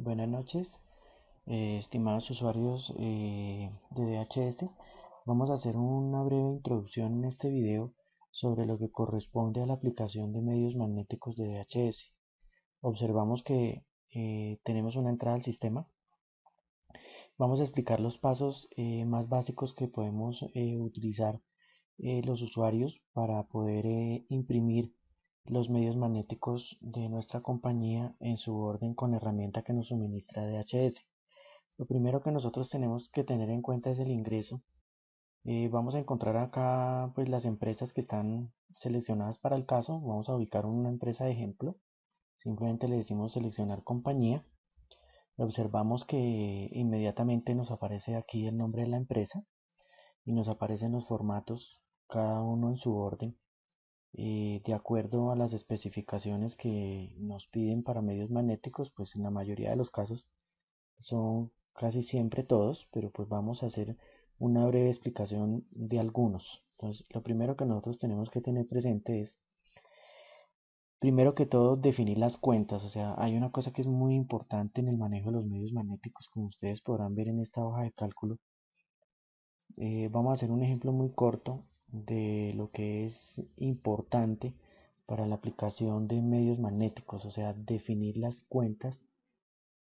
Buenas noches, estimados usuarios de DHS. Vamos a hacer una breve introducción en este video sobre lo que corresponde a la aplicación de medios magnéticos de DHS. Observamos que tenemos una entrada al sistema. Vamos a explicar los pasos más básicos que podemos utilizar los usuarios para poder imprimir los medios magnéticos de nuestra compañía en su orden con herramienta que nos suministra DHS. Lo primero que nosotros tenemos que tener en cuenta es el ingreso. Vamos a encontrar acá pues las empresas que están seleccionadas para el caso. Vamos a ubicar una empresa de ejemplo. Simplemente le decimos seleccionar compañía. Observamos que inmediatamente nos aparece aquí el nombre de la empresa y nos aparecen los formatos, cada uno en su orden, de acuerdo a las especificaciones que nos piden para medios magnéticos. Pues en la mayoría de los casos son casi siempre todos, pero pues vamos a hacer una breve explicación de algunos. Entonces, lo primero que nosotros tenemos que tener presente es, primero que todo, definir las cuentas. O sea, hay una cosa que es muy importante en el manejo de los medios magnéticos, como ustedes podrán ver en esta hoja de cálculo. Vamos a hacer un ejemplo muy corto de lo que es importante para la aplicación de medios magnéticos, o sea, definir las cuentas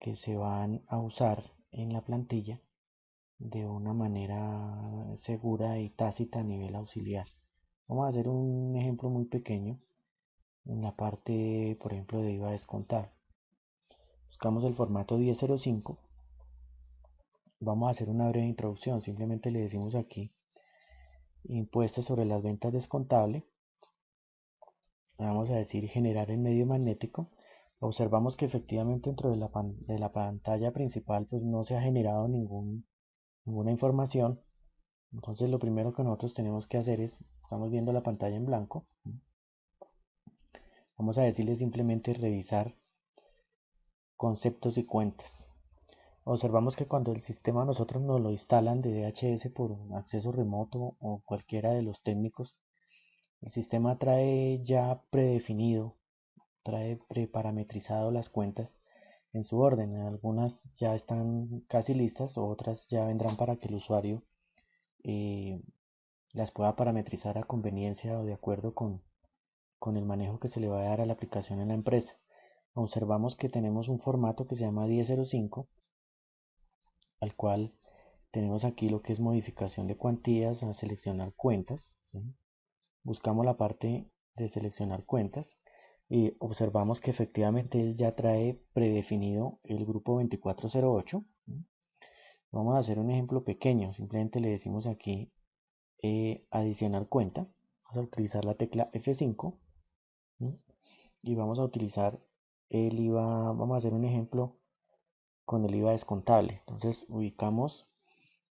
que se van a usar en la plantilla de una manera segura y tácita a nivel auxiliar. Vamos a hacer un ejemplo muy pequeño en la parte, por ejemplo, de IVA descontar. Buscamos el formato 1005. Vamos a hacer una breve introducción. Simplemente le decimos aquí impuestos sobre las ventas descontable. Vamos a decir generar el medio magnético. Observamos que efectivamente dentro de la pantalla principal pues no se ha generado ninguna información. Entonces lo primero que nosotros tenemos que hacer es, estamos viendo la pantalla en blanco, vamos a decirle simplemente revisar conceptos y cuentas. Observamos que cuando el sistema a nosotros nos lo instalan de DHS por acceso remoto o cualquiera de los técnicos, el sistema trae ya predefinido, trae preparametrizado las cuentas en su orden. Algunas ya están casi listas, otras ya vendrán para que el usuario eh, las pueda parametrizar a conveniencia o de acuerdo con el manejo que se le va a dar a la aplicación en la empresa. Observamos que tenemos un formato que se llama 1005, al cual tenemos aquí lo que es modificación de cuantías, a seleccionar cuentas, ¿sí? Buscamos la parte de seleccionar cuentas y observamos que efectivamente él ya trae predefinido el grupo 2408. ¿Sí? Vamos a hacer un ejemplo pequeño, simplemente le decimos aquí adicionar cuenta. Vamos a utilizar la tecla F5, ¿sí? Y vamos a utilizar el IVA. Vamos a hacer un ejemplo con el IVA descontable. Entonces ubicamos,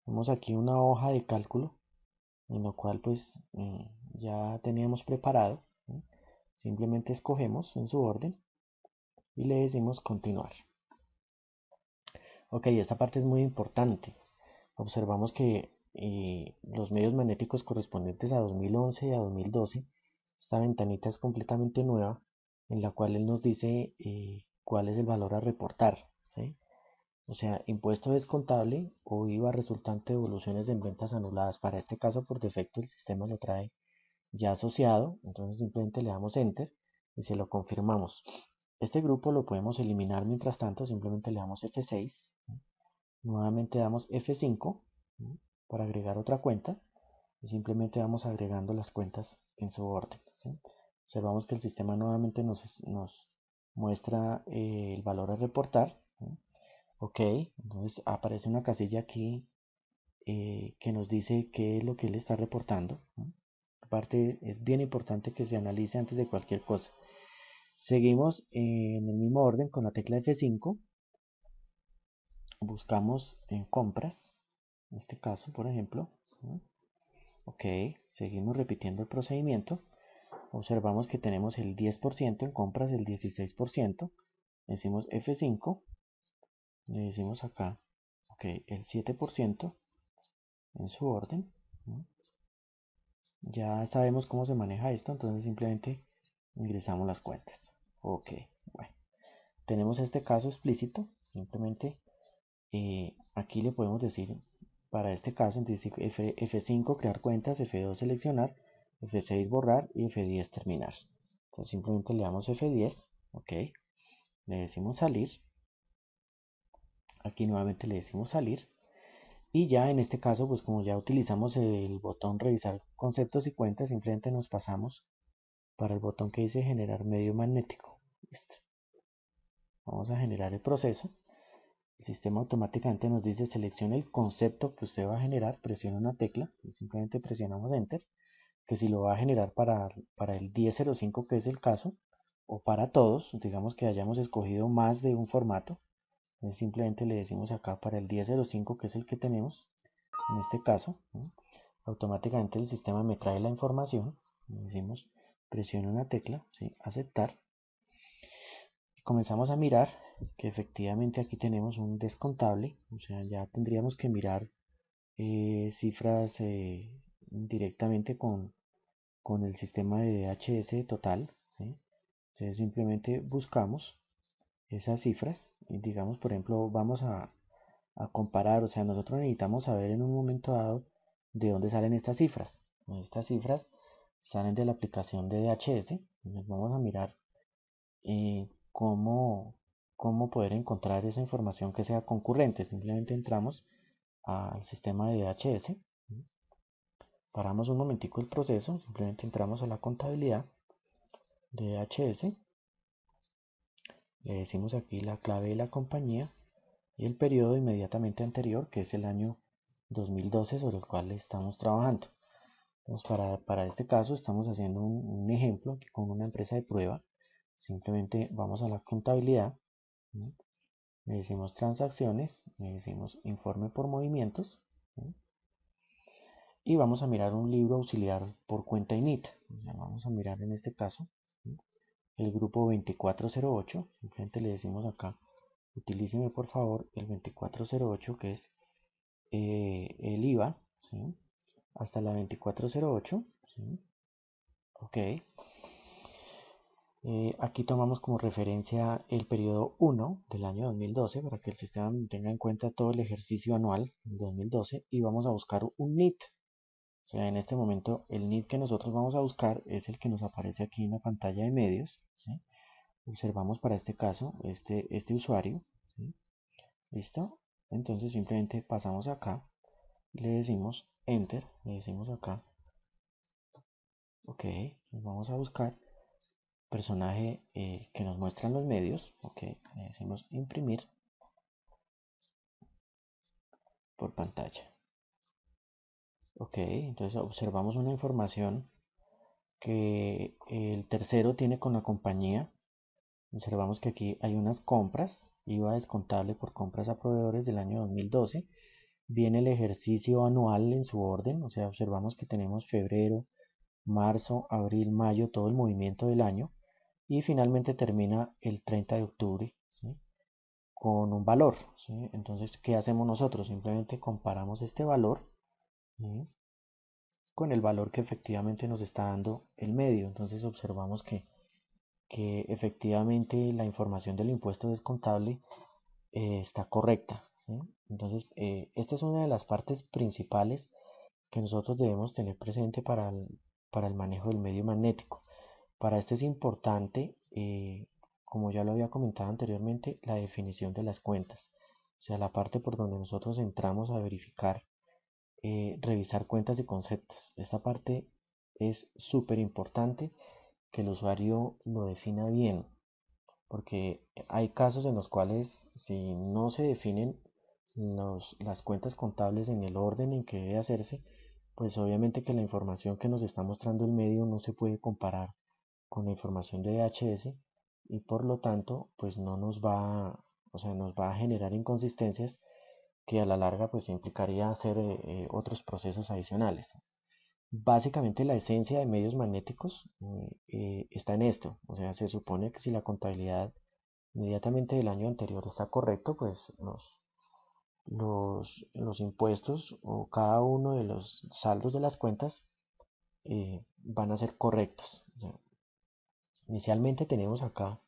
vemos aquí una hoja de cálculo en lo cual pues ya teníamos preparado, ¿sí? Simplemente escogemos en su orden y le decimos continuar. Ok, esta parte es muy importante. Observamos que los medios magnéticos correspondientes a 2011 y a 2012, esta ventanita es completamente nueva, en la cual él nos dice cuál es el valor a reportar, ¿sí? O sea, impuesto descontable o IVA resultante de evoluciones en ventas anuladas. Para este caso, por defecto, el sistema lo trae ya asociado, entonces simplemente le damos Enter y se lo confirmamos. Este grupo lo podemos eliminar mientras tanto, simplemente le damos F6, nuevamente damos F5 para agregar otra cuenta y simplemente vamos agregando las cuentas en su orden, ¿sí? Observamos que el sistema nuevamente nos muestra el valor a reportar, ¿sí? Ok, entonces aparece una casilla aquí que nos dice qué es lo que él está reportando, ¿no? Aparte, es bien importante que se analice antes de cualquier cosa. Seguimos en el mismo orden con la tecla F5. Buscamos en compras, en este caso, por ejemplo, ¿no? Ok, seguimos repitiendo el procedimiento. Observamos que tenemos el 10% en compras, el 16%. Decimos F5. Le decimos acá, ok, el 7% en su orden, ¿no? Ya sabemos cómo se maneja esto, entonces simplemente ingresamos las cuentas. Ok, bueno, tenemos este caso explícito. Simplemente aquí le podemos decir, para este caso, entonces F5 crear cuentas, F2 seleccionar, F6 borrar y F10 terminar. Entonces simplemente le damos F10, ok, le decimos salir, aquí nuevamente le decimos salir, y ya en este caso, pues como ya utilizamos el botón revisar conceptos y cuentas, simplemente nos pasamos para el botón que dice generar medio magnético. Listo. Vamos a generar el proceso. El sistema automáticamente nos dice seleccione el concepto que usted va a generar, presiona una tecla y simplemente presionamos enter, que si lo va a generar para el 1005 que es el caso, o para todos, digamos que hayamos escogido más de un formato, simplemente le decimos acá para el 1005 que es el que tenemos, en este caso, ¿no? Automáticamente el sistema me trae la información, le decimos presione una tecla, ¿sí? Aceptar, y comenzamos a mirar que efectivamente aquí tenemos un descontable, o sea, ya tendríamos que mirar cifras directamente con el sistema de DHS total, ¿sí? Entonces simplemente buscamos esas cifras y digamos, por ejemplo, vamos a comparar, o sea, nosotros necesitamos saber en un momento dado de dónde salen estas cifras. Estas cifras salen de la aplicación de DHS, entonces vamos a mirar cómo poder encontrar esa información que sea concurrente. Simplemente entramos al sistema de DHS, paramos un momentico el proceso, simplemente entramos a la contabilidad de DHS, le decimos aquí la clave de la compañía y el periodo inmediatamente anterior, que es el año 2012 sobre el cual estamos trabajando. Entonces, para este caso estamos haciendo un ejemplo aquí con una empresa de prueba. Simplemente vamos a la contabilidad, ¿no? Le decimos transacciones, le decimos informe por movimientos, ¿no? Y vamos a mirar un libro auxiliar por cuenta init. O sea, vamos a mirar en este caso, ¿no? El grupo 2408. Simplemente le decimos acá, utilíceme por favor el 2408 que es el IVA, ¿sí? Hasta la 2408, ¿sí? Ok. Aquí tomamos como referencia el periodo 1 del año 2012 para que el sistema tenga en cuenta todo el ejercicio anual 2012 y vamos a buscar un NIT. O sea, en este momento el NIT que nosotros vamos a buscar es el que nos aparece aquí en la pantalla de medios, ¿sí? Observamos para este caso este usuario, ¿sí? ¿Listo? Entonces simplemente pasamos acá, le decimos Enter, le decimos acá, ok, nos vamos a buscar personaje que nos muestran los medios, ok, le decimos imprimir por pantalla, ok, entonces observamos una información que el tercero tiene con la compañía. Observamos que aquí hay unas compras, IVA descontable por compras a proveedores del año 2012, viene el ejercicio anual en su orden, o sea, observamos que tenemos febrero, marzo, abril, mayo, todo el movimiento del año, y finalmente termina el 30 de octubre, ¿sí? Con un valor, ¿sí? Entonces, ¿qué hacemos nosotros? Simplemente comparamos este valor, ¿sí? Con el valor que efectivamente nos está dando el medio. Entonces observamos que efectivamente la información del impuesto descontable está correcta, ¿sí? Entonces, esta es una de las partes principales que nosotros debemos tener presente para el manejo del medio magnético. Para esto es importante, como ya lo había comentado anteriormente, la definición de las cuentas. O sea, la parte por donde nosotros entramos a verificar, revisar cuentas y conceptos. Esta parte es súper importante que el usuario lo defina bien, porque hay casos en los cuales si no se definen las cuentas contables en el orden en que debe hacerse, pues obviamente que la información que nos está mostrando el medio no se puede comparar con la información de DHS y por lo tanto pues no nos va, o sea, nos va a generar inconsistencias que a la larga pues implicaría hacer otros procesos adicionales. Básicamente la esencia de medios magnéticos está en esto, o sea, se supone que si la contabilidad inmediatamente del año anterior está correcto, pues los impuestos o cada uno de los saldos de las cuentas van a ser correctos. O sea, inicialmente tenemos acá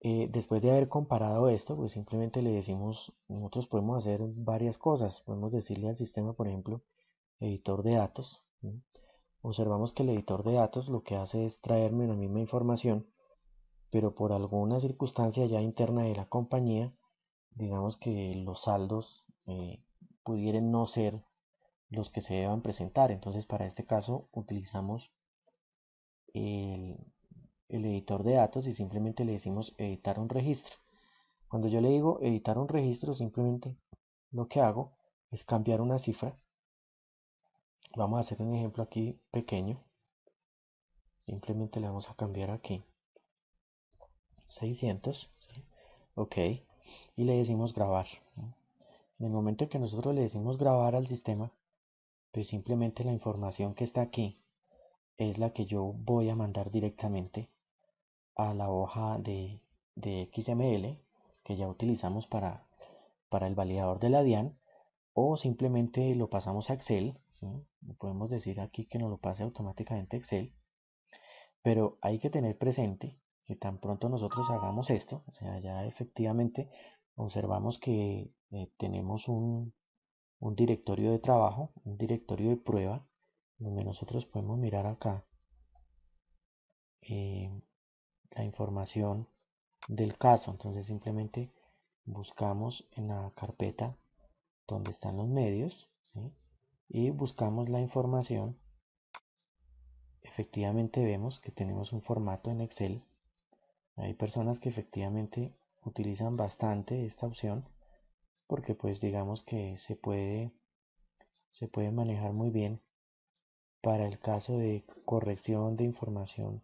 Después de haber comparado esto, pues simplemente le decimos, nosotros podemos hacer varias cosas. Podemos decirle al sistema, por ejemplo, editor de datos. ¿Sí? Observamos que el editor de datos lo que hace es traerme la misma información, pero por alguna circunstancia ya interna de la compañía, digamos que los saldos pudieran no ser los que se deban presentar. Entonces, para este caso, utilizamos el, el editor de datos y simplemente le decimos editar un registro. Cuando yo le digo editar un registro, simplemente lo que hago es cambiar una cifra. Vamos a hacer un ejemplo aquí pequeño. Simplemente le vamos a cambiar aquí 600. ¿Sí? Ok. Y le decimos grabar. En el momento en que nosotros le decimos grabar al sistema, pues simplemente la información que está aquí es la que yo voy a mandar directamente a la hoja de XML que ya utilizamos para el validador de la DIAN, o simplemente lo pasamos a Excel. ¿Sí? Podemos decir aquí que nos lo pase automáticamente a Excel, pero hay que tener presente que tan pronto nosotros hagamos esto, o sea, ya efectivamente observamos que tenemos un directorio de trabajo, un directorio de prueba, donde nosotros podemos mirar acá eh, la información del caso. Entonces simplemente buscamos en la carpeta donde están los medios, ¿sí? Y buscamos la información. Efectivamente vemos que tenemos un formato en Excel. Hay personas que efectivamente utilizan bastante esta opción porque pues digamos que se puede manejar muy bien para el caso de corrección de información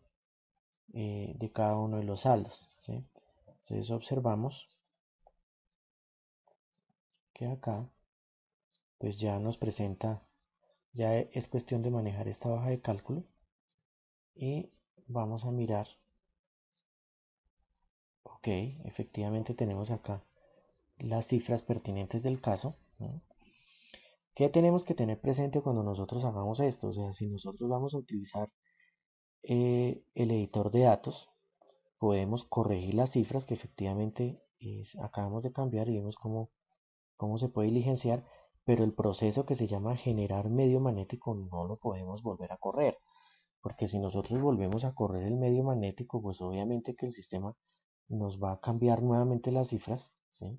de cada uno de los saldos, ¿sí? Entonces observamos que acá pues ya nos presenta, ya es cuestión de manejar esta hoja de cálculo y vamos a mirar. Ok, efectivamente tenemos acá las cifras pertinentes del caso, ¿no? ¿Qué tenemos que tener presente cuando nosotros hagamos esto? O sea, si nosotros vamos a utilizar el editor de datos, podemos corregir las cifras que efectivamente acabamos de cambiar y vemos cómo se puede diligenciar, pero el proceso que se llama generar medio magnético no lo podemos volver a correr, porque si nosotros volvemos a correr el medio magnético, pues obviamente que el sistema nos va a cambiar nuevamente las cifras, ¿sí?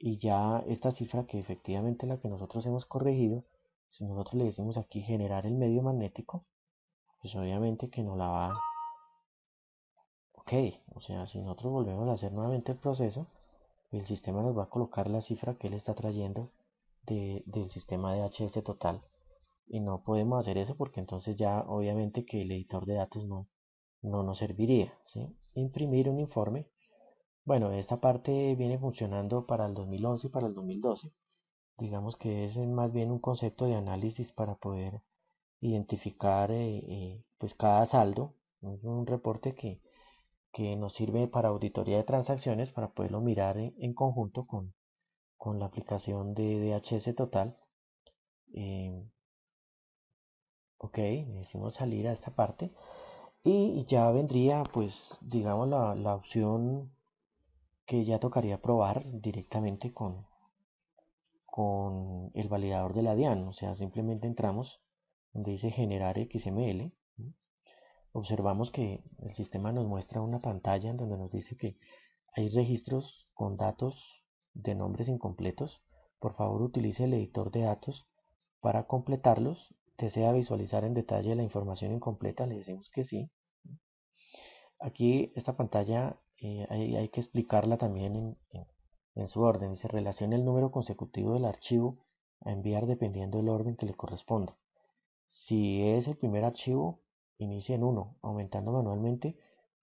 Y ya esta cifra que efectivamente la que nosotros hemos corregido, si nosotros le decimos aquí generar el medio magnético, pues obviamente que no la va. Ok, o sea, si nosotros volvemos a hacer nuevamente el proceso, el sistema nos va a colocar la cifra que él está trayendo del sistema de HS total. Y no podemos hacer eso porque entonces ya obviamente que el editor de datos no nos serviría, ¿sí? Imprimir un informe. Bueno, esta parte viene funcionando para el 2011 y para el 2012. Digamos que es más bien un concepto de análisis para poder identificar pues cada saldo. Es un reporte que nos sirve para auditoría de transacciones para poderlo mirar en conjunto con la aplicación de DHS total. Eh, ok, decimos salir a esta parte y ya vendría pues digamos la opción que ya tocaría probar directamente con el validador de la DIAN. O sea, simplemente entramos donde dice generar XML. Observamos que el sistema nos muestra una pantalla en donde nos dice que hay registros con datos de nombres incompletos. Por favor, utilice el editor de datos para completarlos. ¿Desea visualizar en detalle la información incompleta? Le decimos que sí. Aquí esta pantalla hay que explicarla también en su orden. Se relaciona el número consecutivo del archivo a enviar dependiendo del orden que le corresponda. Si es el primer archivo, inicie en 1, aumentando manualmente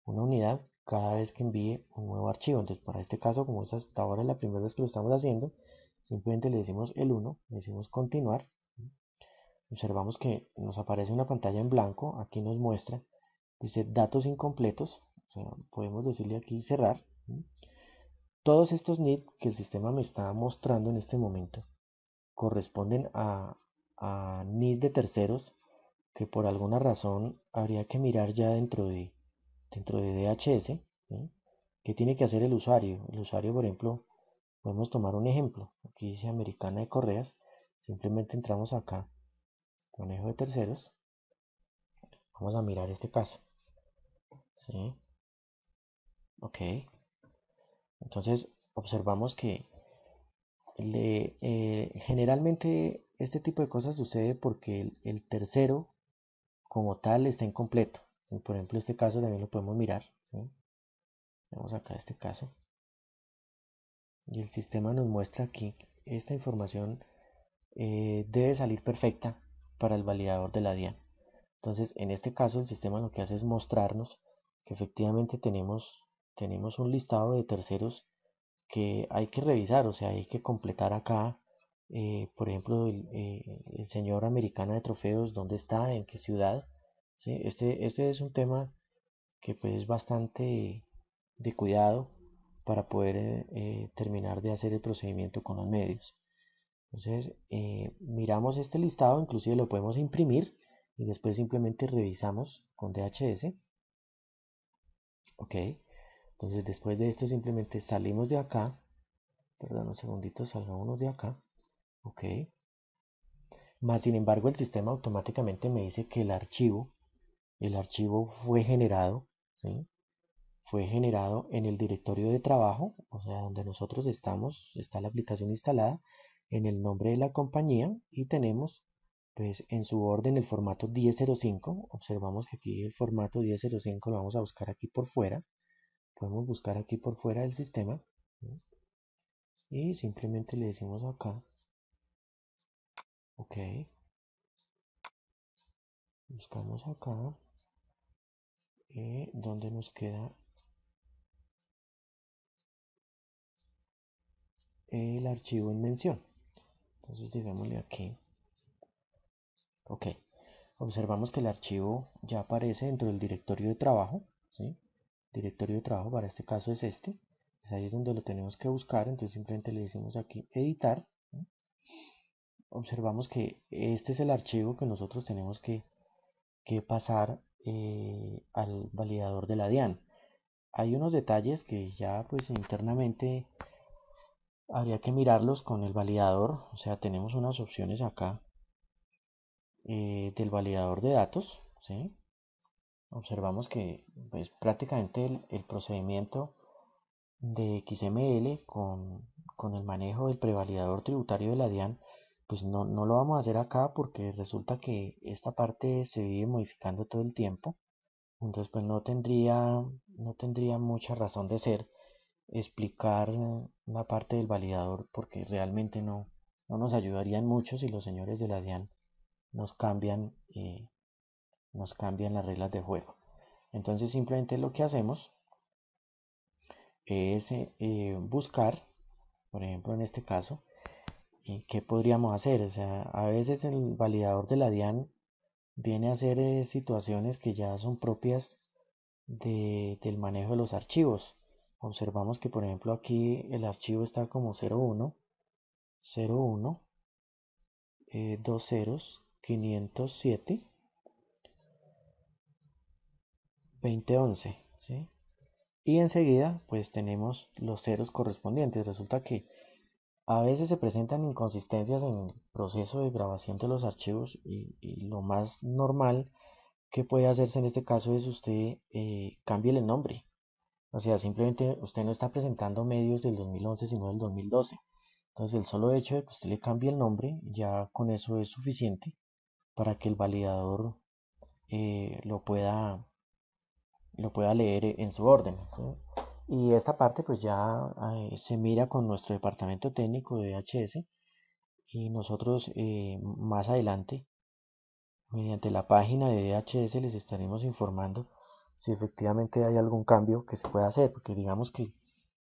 una unidad cada vez que envíe un nuevo archivo. Entonces, para este caso, como es hasta ahora la primera vez que lo estamos haciendo, simplemente le decimos el 1, le decimos continuar. Observamos que nos aparece una pantalla en blanco. Aquí nos muestra, dice datos incompletos. O sea, podemos decirle aquí cerrar. Todos estos NID que el sistema me está mostrando en este momento corresponden a NID de terceros que por alguna razón habría que mirar ya dentro de DHS, ¿sí? ¿Qué tiene que hacer el usuario? El usuario, por ejemplo, podemos tomar un ejemplo. Aquí dice Americana de Correas. Simplemente entramos acá, manejo de terceros. Vamos a mirar este caso. ¿Sí? Ok. Entonces observamos que generalmente este tipo de cosas sucede porque el tercero como tal está incompleto. ¿Sí? Por ejemplo, este caso también lo podemos mirar. ¿Sí? Vamos acá a este caso. Y el sistema nos muestra aquí esta información debe salir perfecta para el validador de la DIAN. Entonces, en este caso, el sistema lo que hace es mostrarnos que efectivamente tenemos un listado de terceros que hay que revisar, o sea, hay que completar acá, por ejemplo, el señor Americana de Trofeos, dónde está, en qué ciudad. ¿Sí? Este es un tema que pues es bastante de cuidado para poder terminar de hacer el procedimiento con los medios. Entonces, miramos este listado, inclusive lo podemos imprimir y después simplemente revisamos con DHS. Ok, entonces después de esto simplemente salimos de acá. Perdón, un segundito, salgámonos de acá. Ok. Más sin embargo, el sistema automáticamente me dice que el archivo fue generado, ¿sí? Fue generado en el directorio de trabajo, o sea, donde nosotros estamos, está la aplicación instalada, en el nombre de la compañía y tenemos, pues, en su orden el formato 1005. Observamos que aquí el formato 1005 lo vamos a buscar aquí por fuera. Podemos buscar aquí por fuera del sistema, ¿sí? Y simplemente le decimos acá, ok, buscamos acá, donde nos queda el archivo en mención. Entonces digámosle aquí, ok. Observamos que el archivo ya aparece dentro del directorio de trabajo, ¿sí? Directorio de trabajo para este caso es este. Pues ahí es donde lo tenemos que buscar, entonces simplemente le decimos aquí editar, ¿sí? Observamos que este es el archivo que nosotros tenemos que pasar al validador de la DIAN. Hay unos detalles que ya pues internamente habría que mirarlos con el validador, o sea, tenemos unas opciones acá del validador de datos, ¿sí? Observamos que pues, prácticamente el procedimiento de XML con el manejo del prevalidador tributario de la DIAN, pues no lo vamos a hacer acá porque resulta que esta parte se vive modificando todo el tiempo. Entonces pues no tendría mucha razón de ser explicar la parte del validador porque realmente no nos ayudarían mucho si los señores de la DIAN nos cambian, nos cambian las reglas de juego. Entonces simplemente lo que hacemos es buscar, por ejemplo en este caso, qué podríamos hacer. O sea, a veces el validador de la DIAN viene a hacer situaciones que ya son propias del manejo de los archivos. Observamos que por ejemplo aquí el archivo está como 01, 01, dos ceros, 507, 2011, ¿sí? Y enseguida pues tenemos los ceros correspondientes. Resulta que a veces se presentan inconsistencias en el proceso de grabación de los archivos y lo más normal que puede hacerse en este caso es usted cambie el nombre. O sea, simplemente usted no está presentando medios del 2011 sino del 2012. Entonces el solo hecho de que usted le cambie el nombre ya con eso es suficiente para que el validador lo pueda leer en su orden, ¿sí? Y esta parte pues ya se mira con nuestro departamento técnico de DHS y nosotros más adelante mediante la página de DHS les estaremos informando si efectivamente hay algún cambio que se pueda hacer, porque digamos que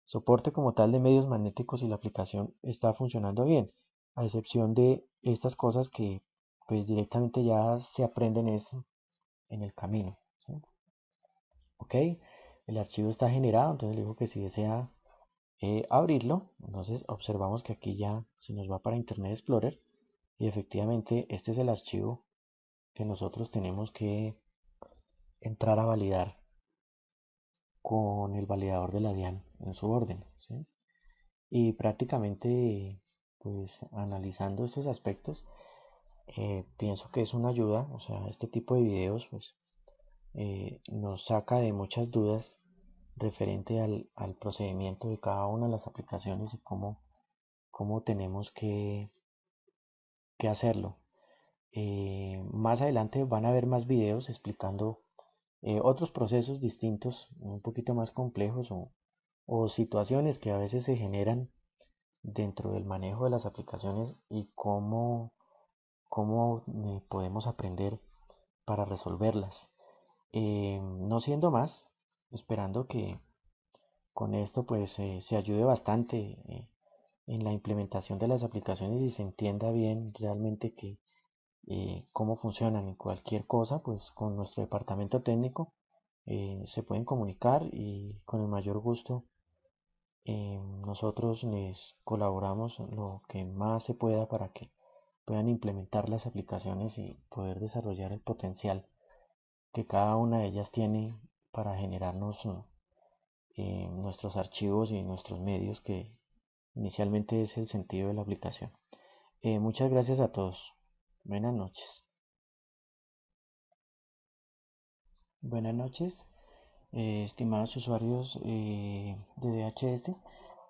soporte como tal de medios magnéticos y la aplicación está funcionando bien, a excepción de estas cosas que pues directamente ya se aprenden en el camino, ¿sí? Ok, el archivo está generado, entonces le digo que si desea abrirlo, entonces observamos que aquí ya se nos va para Internet Explorer y efectivamente este es el archivo que nosotros tenemos que entrar a validar. con el validador de la DIAN en su orden, ¿sí? Y prácticamente, pues analizando estos aspectos, pienso que es una ayuda. O sea, este tipo de videos pues nos saca de muchas dudas referente al procedimiento de cada una de las aplicaciones y cómo tenemos que hacerlo. Más adelante van a haber más videos explicando otros procesos distintos, un poquito más complejos, o situaciones que a veces se generan dentro del manejo de las aplicaciones y cómo podemos aprender para resolverlas. No siendo más, esperando que con esto pues se ayude bastante en la implementación de las aplicaciones y se entienda bien realmente cómo funcionan. Y cualquier cosa pues con nuestro departamento técnico se pueden comunicar y con el mayor gusto nosotros les colaboramos lo que más se pueda para que puedan implementar las aplicaciones y poder desarrollar el potencial que cada una de ellas tiene para generarnos nuestros archivos y nuestros medios, que inicialmente es el sentido de la aplicación. Muchas gracias a todos. Buenas noches. Buenas noches, estimados usuarios de DHS.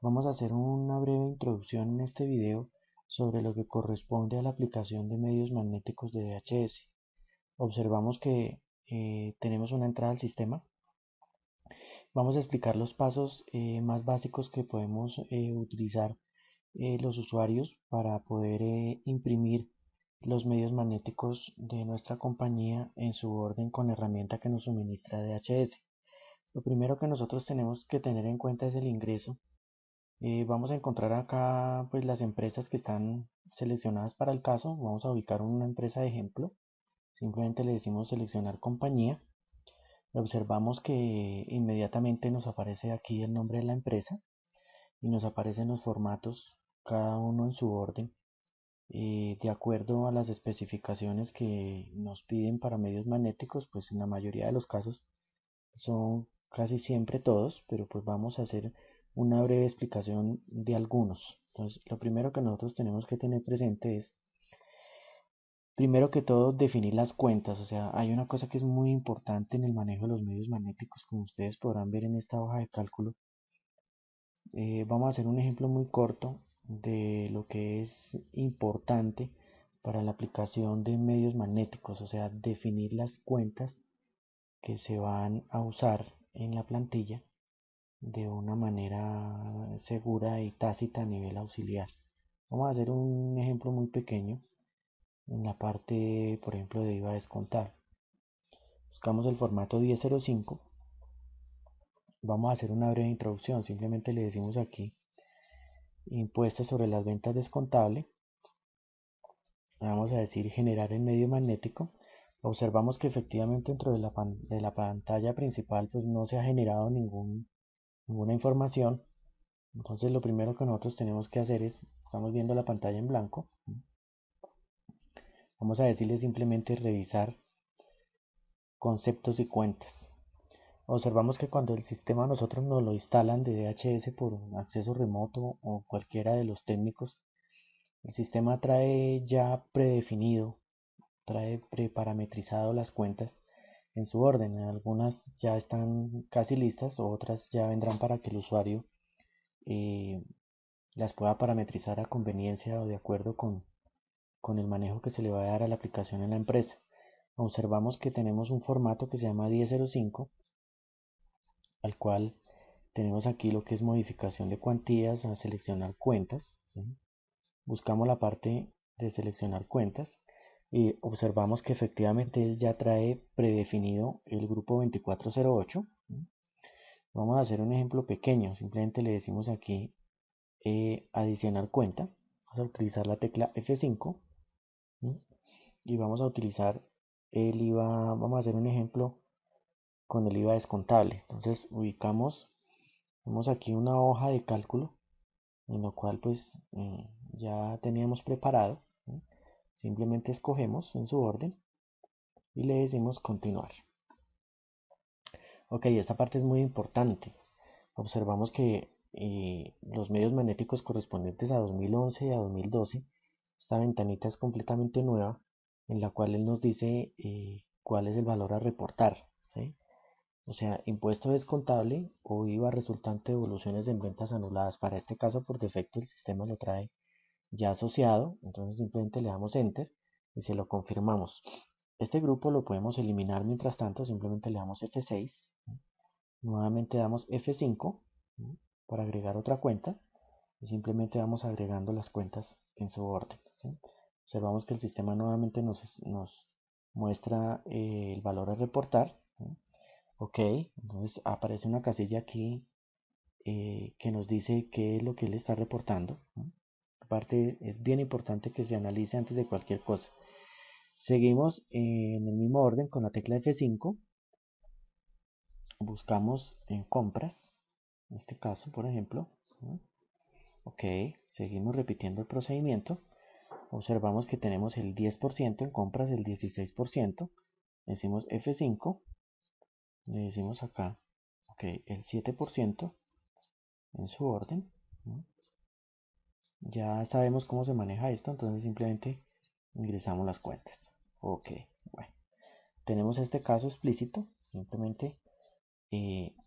Vamos a hacer una breve introducción en este video sobre lo que corresponde a la aplicación de medios magnéticos de DHS. Observamos que tenemos una entrada al sistema. Vamos a explicar los pasos más básicos que podemos utilizar los usuarios para poder imprimir los medios magnéticos de nuestra compañía en su orden con herramienta que nos suministra DHS. Lo primero que nosotros tenemos que tener en cuenta es el ingreso. Vamos a encontrar acá pues las empresas que están seleccionadas para el caso. Vamos a ubicar una empresa de ejemplo. Simplemente le decimos seleccionar compañía. Observamos que inmediatamente nos aparece aquí el nombre de la empresa y nos aparecen los formatos, cada uno en su orden, de acuerdo a las especificaciones que nos piden para medios magnéticos. Pues en la mayoría de los casos son casi siempre todos, pero pues vamos a hacer una breve explicación de algunos. Entonces, lo primero que nosotros tenemos que tener presente es, primero que todo, definir las cuentas. O sea, hay una cosa que es muy importante en el manejo de los medios magnéticos, como ustedes podrán ver en esta hoja de cálculo. Vamos a hacer un ejemplo muy corto de lo que es importante para la aplicación de medios magnéticos, o sea, definir las cuentas que se van a usar en la plantilla de una manera segura y tácita a nivel auxiliar. Vamos a hacer un ejemplo muy pequeño en la parte, por ejemplo, de IVA a descontar. Buscamos el formato 1005. Vamos a hacer una breve introducción. Simplemente le decimos aquí impuestos sobre las ventas descontable. Vamos a decir generar el medio magnético. Observamos que efectivamente dentro de la pantalla principal pues no se ha generado ninguna información. Entonces lo primero que nosotros tenemos que hacer es, estamos viendo la pantalla en blanco, vamos a decirle simplemente revisar conceptos y cuentas. Observamos que cuando el sistema nosotros nos lo instalan de DHS por acceso remoto o cualquiera de los técnicos, el sistema trae ya predefinido, trae preparametrizado las cuentas en su orden. Algunas ya están casi listas, otras ya vendrán para que el usuario eh, las pueda parametrizar a conveniencia o de acuerdo con el manejo que se le va a dar a la aplicación en la empresa. Observamos que tenemos un formato que se llama 1005, al cual tenemos aquí lo que es modificación de cuantías, a seleccionar cuentas, ¿sí? Buscamos la parte de seleccionar cuentas y observamos que efectivamente él ya trae predefinido el grupo 2408. Vamos a hacer un ejemplo pequeño. Simplemente le decimos aquí adicionar cuenta. Vamos a utilizar la tecla F5, ¿sí? Y vamos a utilizar el IVA. Vamos a hacer un ejemplo con el IVA descontable. Entonces ubicamos, vemos aquí una hoja de cálculo en lo cual pues ya teníamos preparado, ¿sí? Simplemente escogemos en su orden y le decimos continuar. Ok, esta parte es muy importante. Observamos que los medios magnéticos correspondientes a 2011 y a 2012, esta ventanita es completamente nueva, en la cual él nos dice cuál es el valor a reportar, ¿sí? O sea, impuesto descontable o IVA resultante de evoluciones en ventas anuladas. Para este caso, por defecto, el sistema lo trae ya asociado, entonces simplemente le damos Enter y se lo confirmamos. Este grupo lo podemos eliminar mientras tanto, simplemente le damos F6, nuevamente damos F5 para agregar otra cuenta y simplemente vamos agregando las cuentas en su orden, ¿sí? Observamos que el sistema nuevamente nos muestra el valor a reportar, ¿sí? Ok, entonces aparece una casilla aquí que nos dice qué es lo que él está reportando, ¿no? Aparte, es bien importante que se analice antes de cualquier cosa. Seguimos en el mismo orden con la tecla F5. Buscamos en compras, en este caso, por ejemplo, ¿no? Ok, seguimos repitiendo el procedimiento. Observamos que tenemos el 10% en compras, el 16%. Decimos F5. Le decimos acá, ok, el 7% en su orden, ¿no? Ya sabemos cómo se maneja esto, entonces simplemente ingresamos las cuentas. Ok, bueno, tenemos este caso explícito, simplemente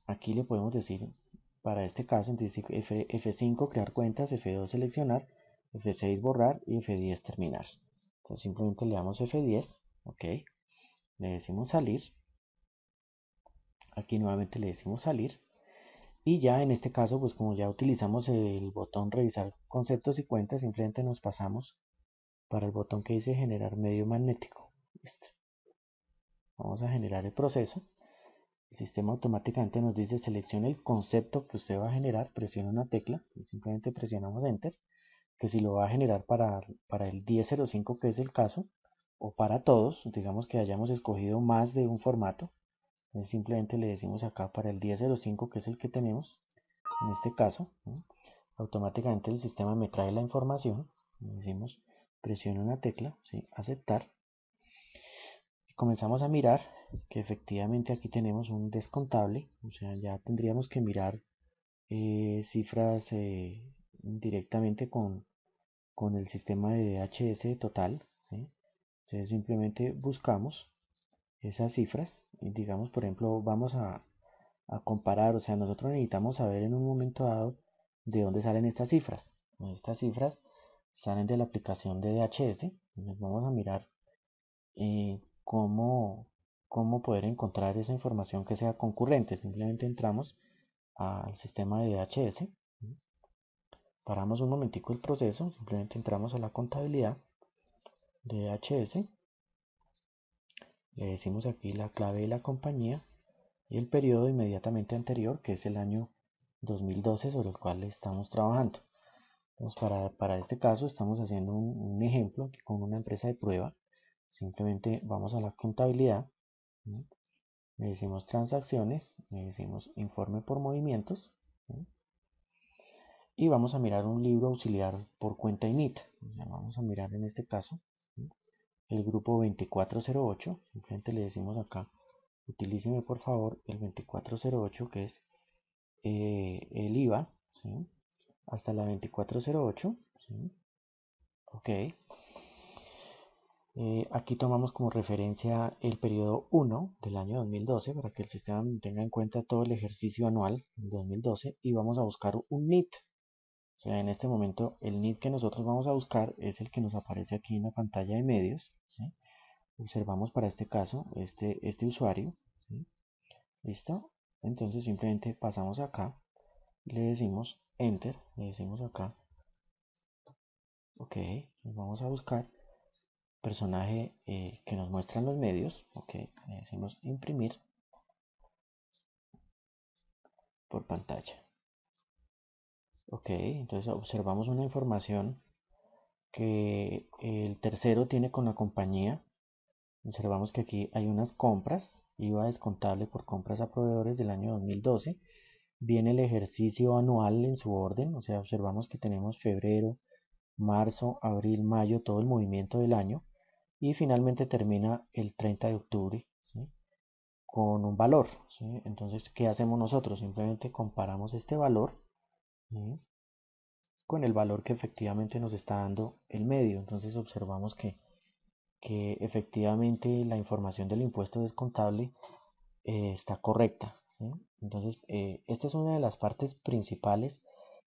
aquí le podemos decir para este caso, entonces F5 crear cuentas, F2 seleccionar, F6 borrar y F10 terminar. Entonces simplemente le damos F10, ok, le decimos salir, aquí nuevamente le decimos salir. Y ya en este caso, pues como ya utilizamos el botón revisar conceptos y cuentas, simplemente nos pasamos para el botón que dice generar medio magnético. Listo. Vamos a generar el proceso. El sistema automáticamente nos dice seleccione el concepto que usted va a generar, presiona una tecla y simplemente presionamos enter, que si lo va a generar para el 1005 que es el caso, o para todos, digamos que hayamos escogido más de un formato, entonces simplemente le decimos acá para el 1005 que es el que tenemos, en este caso, ¿no? Automáticamente el sistema me trae la información, le decimos presiona una tecla, ¿sí? Aceptar, y comenzamos a mirar que efectivamente aquí tenemos un descontable, o sea, ya tendríamos que mirar cifras directamente con el sistema de DHS total, ¿sí? Entonces simplemente buscamos esas cifras y digamos, por ejemplo, vamos a comparar, o sea, nosotros necesitamos saber en un momento dado de dónde salen estas cifras. Pues estas cifras salen de la aplicación de DHS. Entonces vamos a mirar cómo poder encontrar esa información que sea concurrente. Simplemente entramos al sistema de DHS, paramos un momentico el proceso, simplemente entramos a la contabilidad de DHS, le decimos aquí la clave de la compañía y el periodo inmediatamente anterior, que es el año 2012 sobre el cual estamos trabajando. Entonces, para este caso estamos haciendo un ejemplo con una empresa de prueba. Simplemente vamos a la contabilidad, ¿no? Le decimos transacciones, le decimos informe por movimientos, ¿no? Y vamos a mirar un libro auxiliar por cuenta INIT. O sea, vamos a mirar en este caso, ¿no? El grupo 2408. Simplemente le decimos acá, utilíceme por favor el 2408 que es el IVA, ¿sí? Hasta la 2408, ¿sí? Ok. Aquí tomamos como referencia el periodo 1 del año 2012 para que el sistema tenga en cuenta todo el ejercicio anual 2012 y vamos a buscar un NIT. O sea, en este momento el NIT que nosotros vamos a buscar es el que nos aparece aquí en la pantalla de medios, ¿sí? Observamos para este caso este usuario, ¿sí? ¿Listo? Entonces simplemente pasamos acá, le decimos Enter, le decimos acá, ok, vamos a buscar personaje que nos muestran los medios, ok, le decimos imprimir por pantalla, ok, entonces observamos una información que el tercero tiene con la compañía. Observamos que aquí hay unas compras, IVA descontable por compras a proveedores del año 2012, viene el ejercicio anual en su orden, o sea, observamos que tenemos febrero, marzo, abril, mayo, todo el movimiento del año y finalmente termina el 30 de octubre, ¿sí? con un valor, ¿sí? Entonces, ¿qué hacemos nosotros? Simplemente comparamos este valor, ¿sí?, con el valor que efectivamente nos está dando el medio. Entonces observamos que efectivamente la información del impuesto descontable está correcta, ¿sí? Entonces, esta es una de las partes principales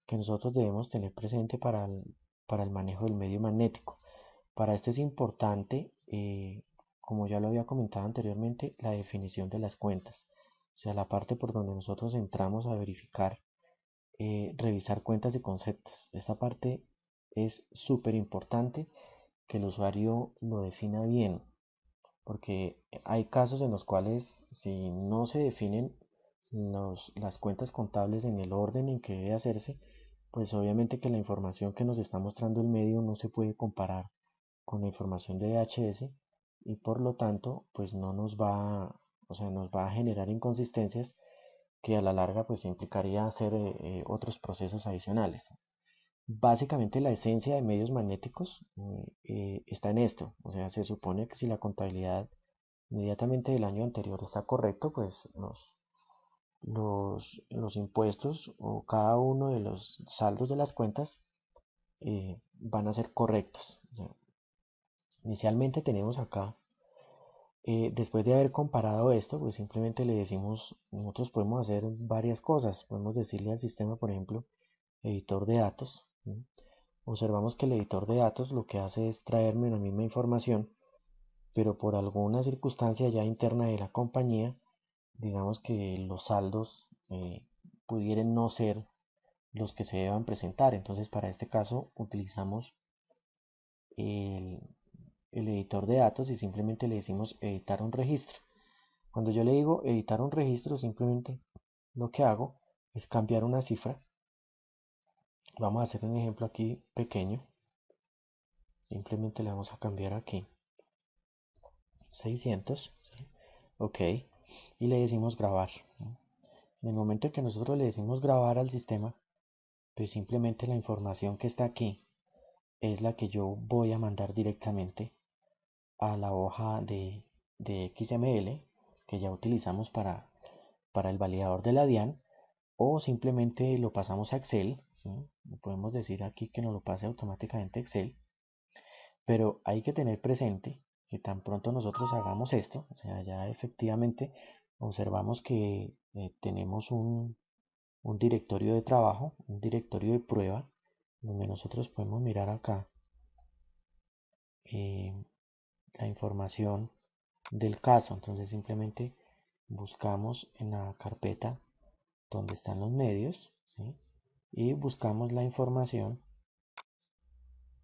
que nosotros debemos tener presente para el manejo del medio magnético. Para esto es importante, como ya lo había comentado anteriormente, la definición de las cuentas. O sea, la parte por donde nosotros entramos a verificar, revisar cuentas y conceptos. Esta parte es súper importante que el usuario lo defina bien, porque hay casos en los cuales si no se definen las cuentas contables en el orden en que debe hacerse, pues obviamente que la información que nos está mostrando el medio no se puede comparar con la información de DHS y por lo tanto pues no nos va, o sea, nos va a generar inconsistencias que a la larga pues implicaría hacer otros procesos adicionales. Básicamente la esencia de medios magnéticos está en esto, o sea, se supone que si la contabilidad inmediatamente del año anterior está correcto, pues los impuestos o cada uno de los saldos de las cuentas van a ser correctos. O sea, inicialmente tenemos acá, después de haber comparado esto, pues simplemente le decimos, nosotros podemos hacer varias cosas. Podemos decirle al sistema, por ejemplo, editor de datos. ¿Sí? Observamos que el editor de datos lo que hace es traerme la misma información, pero por alguna circunstancia ya interna de la compañía, digamos que los saldos pudieran no ser los que se deban presentar. Entonces, para este caso, utilizamos el, el editor de datos y simplemente le decimos editar un registro. Cuando yo le digo editar un registro, simplemente lo que hago es cambiar una cifra. Vamos a hacer un ejemplo aquí pequeño. Simplemente le vamos a cambiar aquí 600. ¿Sí? Ok. Y le decimos grabar. En el momento en que nosotros le decimos grabar al sistema, pues simplemente la información que está aquí es la que yo voy a mandar directamente a la hoja de XML que ya utilizamos para el validador de la DIAN, o simplemente lo pasamos a Excel, ¿sí? Podemos decir aquí que nos lo pase automáticamente a Excel, pero hay que tener presente que tan pronto nosotros hagamos esto, o sea, ya efectivamente observamos que tenemos un directorio de trabajo, un directorio de prueba, donde nosotros podemos mirar acá eh, la información del caso. Entonces simplemente buscamos en la carpeta donde están los medios, ¿sí?, y buscamos la información.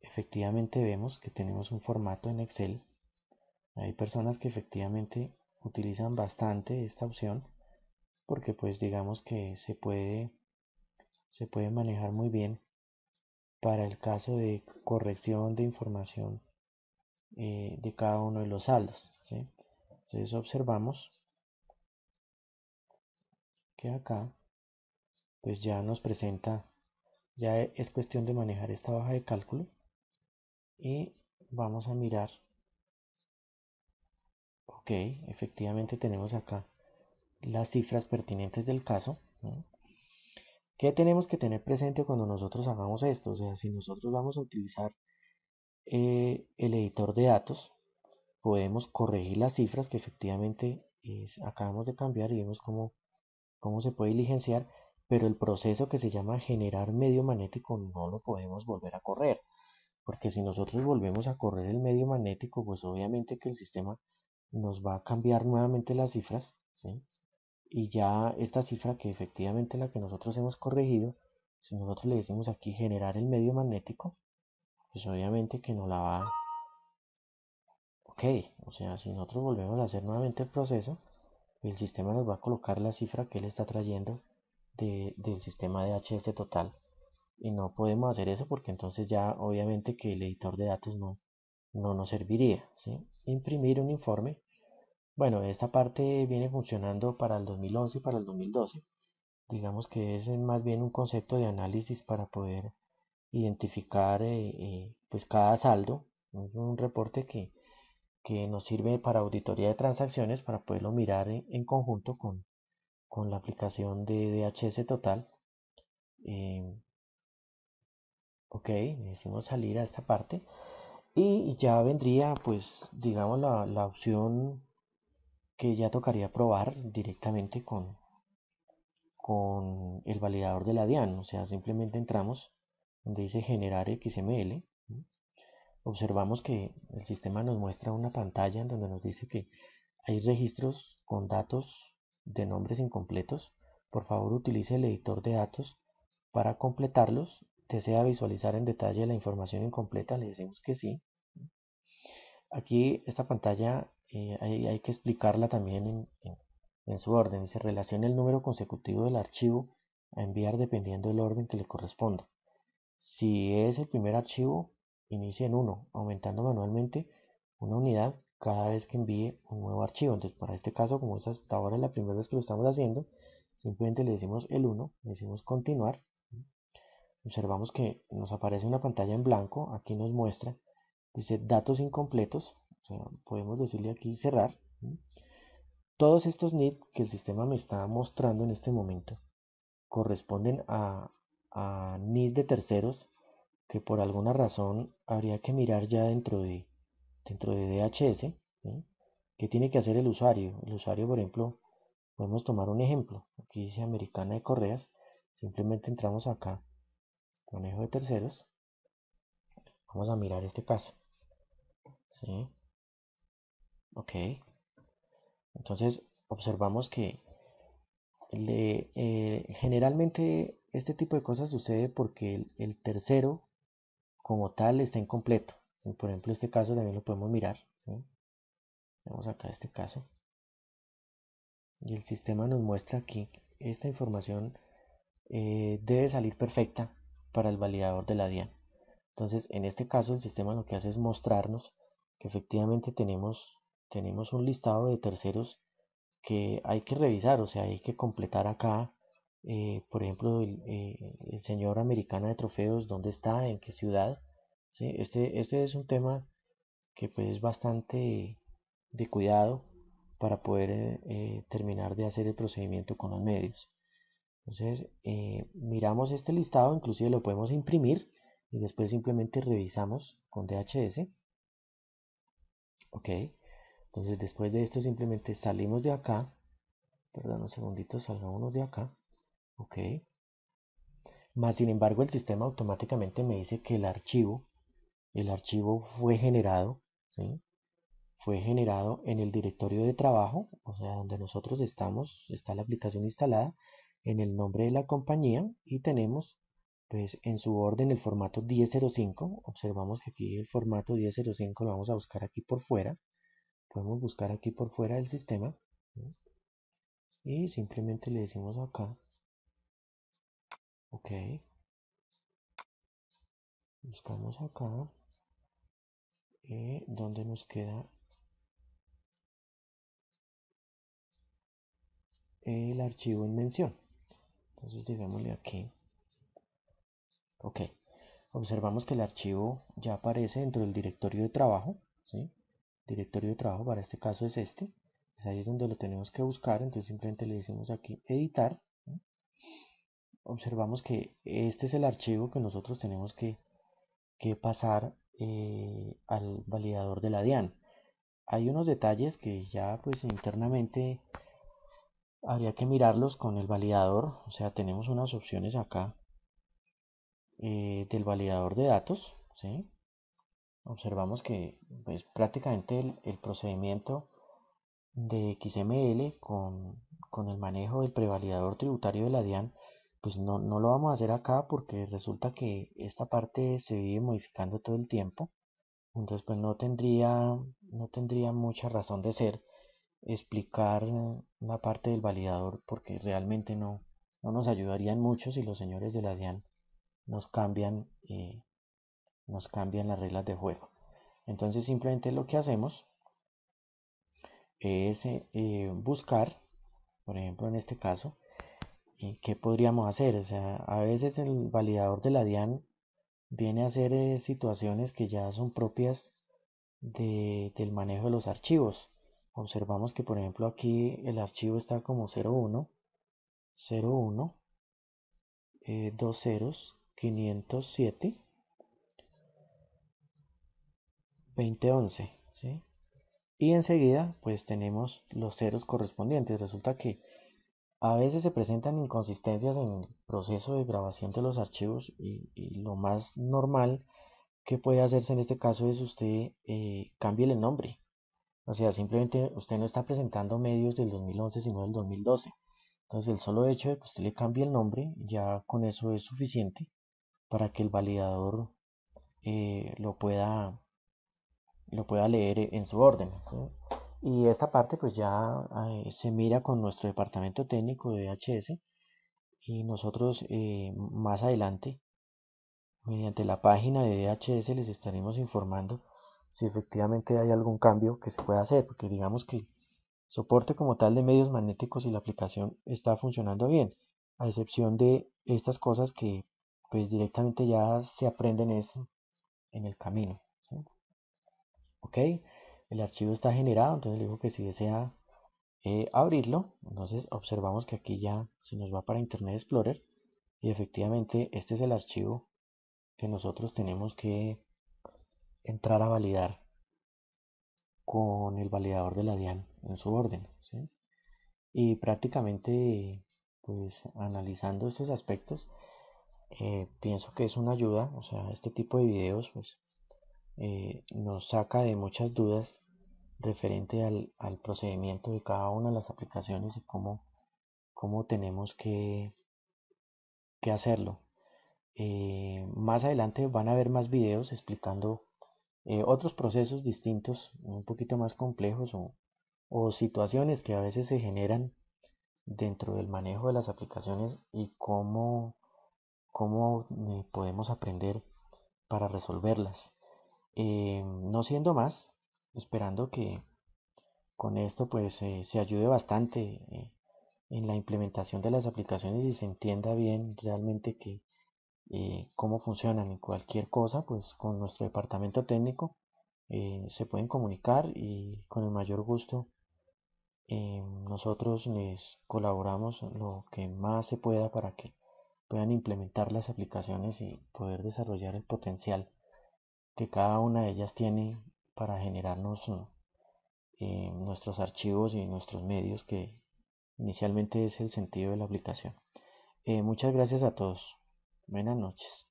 Efectivamente vemos que tenemos un formato en Excel. Hay personas que efectivamente utilizan bastante esta opción porque pues digamos que se puede manejar muy bien para el caso de corrección de información de cada uno de los saldos, ¿sí? Entonces observamos que acá pues ya nos presenta, ya es cuestión de manejar esta hoja de cálculo y vamos a mirar. Ok, efectivamente tenemos acá las cifras pertinentes del caso, ¿no? ¿Qué tenemos que tener presente cuando nosotros hagamos esto? O sea, si nosotros vamos a utilizar el editor de datos, podemos corregir las cifras que efectivamente acabamos de cambiar y vemos cómo se puede diligenciar, pero el proceso que se llama generar medio magnético no lo podemos volver a correr, porque si nosotros volvemos a correr el medio magnético, pues obviamente que el sistema nos va a cambiar nuevamente las cifras, ¿sí? Y ya esta cifra que efectivamente la que nosotros hemos corregido, si nosotros le decimos aquí generar el medio magnético, pues obviamente que no la va. Ok, o sea, si nosotros volvemos a hacer nuevamente el proceso, el sistema nos va a colocar la cifra que él está trayendo del sistema de HS total. Y no podemos hacer eso porque entonces ya obviamente que el editor de datos no nos serviría, ¿sí? Imprimir un informe. Bueno, esta parte viene funcionando para el 2011 y para el 2012. Digamos que es más bien un concepto de análisis para poder identificar pues cada saldo. Es un reporte que nos sirve para auditoría de transacciones para poderlo mirar en conjunto con la aplicación de DHS Total. Eh, ok, decimos salir a esta parte y ya vendría pues digamos la opción que ya tocaría probar directamente con el validador de la DIAN. O sea, simplemente entramos donde dice generar XML. Observamos que el sistema nos muestra una pantalla en donde nos dice que hay registros con datos de nombres incompletos. Por favor, utilice el editor de datos para completarlos. ¿Desea visualizar en detalle la información incompleta? Le decimos que sí. Aquí esta pantalla hay que explicarla también en su orden. Se relaciona el número consecutivo del archivo a enviar dependiendo del orden que le corresponda. Si es el primer archivo, inicie en 1, aumentando manualmente una unidad cada vez que envíe un nuevo archivo. Entonces, para este caso, como es hasta ahora la primera vez que lo estamos haciendo, simplemente le decimos el 1, le decimos continuar. Observamos que nos aparece una pantalla en blanco. Aquí nos muestra, dice datos incompletos. O sea, podemos decirle aquí cerrar. Todos estos NID que el sistema me está mostrando en este momento corresponden a NID de terceros que por alguna razón habría que mirar ya dentro de DHS, ¿sí? ¿Qué tiene que hacer el usuario? El usuario, por ejemplo, podemos tomar un ejemplo. Aquí dice Americana de Correas. Simplemente entramos acá, manejo de terceros. Vamos a mirar este caso. ¿Sí? Ok. Entonces observamos que generalmente este tipo de cosas sucede porque el tercero como tal está incompleto. Por ejemplo, este caso también lo podemos mirar. ¿Sí? Vamos acá a este caso. Y el sistema nos muestra aquí esta información debe salir perfecta para el validador de la DIAN. Entonces, en este caso, el sistema lo que hace es mostrarnos que efectivamente tenemos un listado de terceros que hay que revisar, o sea, hay que completar acá, por ejemplo, el señor Americana de Trofeos, dónde está, en qué ciudad. ¿Sí? Este es un tema que pues es bastante de cuidado para poder terminar de hacer el procedimiento con los medios. Entonces, miramos este listado, inclusive lo podemos imprimir y después simplemente revisamos con DHS. Ok, entonces después de esto simplemente salimos de acá. Perdón, un segundito, salgámonos de acá. Ok. Más sin embargo, el sistema automáticamente me dice que el archivo fue generado, ¿sí? Fue generado en el directorio de trabajo, o sea, donde nosotros estamos, está la aplicación instalada, en el nombre de la compañía y tenemos, pues, en su orden el formato 1005. Observamos que aquí el formato 1005 lo vamos a buscar aquí por fuera. Podemos buscar aquí por fuera del sistema, ¿sí? Y simplemente le decimos acá, ok, buscamos acá, donde nos queda el archivo en mención. Entonces digámosle aquí, ok. Observamos que el archivo ya aparece dentro del directorio de trabajo, ¿sí? Directorio de trabajo para este caso es este. Pues ahí es donde lo tenemos que buscar, entonces simplemente le decimos aquí editar, ¿sí? Observamos que este es el archivo que nosotros tenemos que pasar al validador de la DIAN. Hay unos detalles que ya pues internamente habría que mirarlos con el validador, o sea, tenemos unas opciones acá del validador de datos, ¿sí? Observamos que pues, prácticamente el procedimiento de XML con el manejo del prevalidador tributario de la DIAN, pues no lo vamos a hacer acá porque resulta que esta parte se vive modificando todo el tiempo. Entonces pues no tendría mucha razón de ser explicar una parte del validador porque realmente no nos ayudarían mucho si los señores de la DIAN nos cambian, nos cambian las reglas de juego. Entonces simplemente lo que hacemos es buscar, por ejemplo en este caso, qué podríamos hacer. O sea, a veces el validador de la DIAN viene a hacer situaciones que ya son propias del manejo de los archivos. Observamos que por ejemplo aquí el archivo está como 01, 01, dos ceros, 507, 2011, ¿sí? Y enseguida pues tenemos los ceros correspondientes. Resulta que a veces se presentan inconsistencias en el proceso de grabación de los archivos y lo más normal que puede hacerse en este caso es usted cambie el nombre. O sea, simplemente usted no está presentando medios del 2011 sino del 2012. Entonces el solo hecho de que usted le cambie el nombre ya con eso es suficiente para que el validador lo pueda leer en su orden, ¿sí? Y esta parte pues ya se mira con nuestro departamento técnico de DHS y nosotros más adelante mediante la página de DHS les estaremos informando si efectivamente hay algún cambio que se pueda hacer, porque digamos que el soporte como tal de medios magnéticos y la aplicación está funcionando bien, a excepción de estas cosas que pues directamente ya se aprenden en el camino, ¿sí? Ok, el archivo está generado, entonces le digo que si desea abrirlo, entonces observamos que aquí ya se nos va para Internet Explorer y efectivamente este es el archivo que nosotros tenemos que entrar a validar con el validador de la DIAN en su orden, ¿sí? Y prácticamente pues analizando estos aspectos pienso que es una ayuda, o sea, este tipo de videos pues nos saca de muchas dudas referente al procedimiento de cada una de las aplicaciones y cómo tenemos que hacerlo. Más adelante van a haber más videos explicando otros procesos distintos, un poquito más complejos o situaciones que a veces se generan dentro del manejo de las aplicaciones y cómo podemos aprender para resolverlas. No siendo más, esperando que con esto pues se ayude bastante en la implementación de las aplicaciones y se entienda bien realmente que cómo funcionan y cualquier cosa pues con nuestro departamento técnico se pueden comunicar y con el mayor gusto nosotros les colaboramos lo que más se pueda para que puedan implementar las aplicaciones y poder desarrollar el potencial que cada una de ellas tiene para generarnos nuestros archivos y nuestros medios, que inicialmente es el sentido de la aplicación. Muchas gracias a todos. Buenas noches.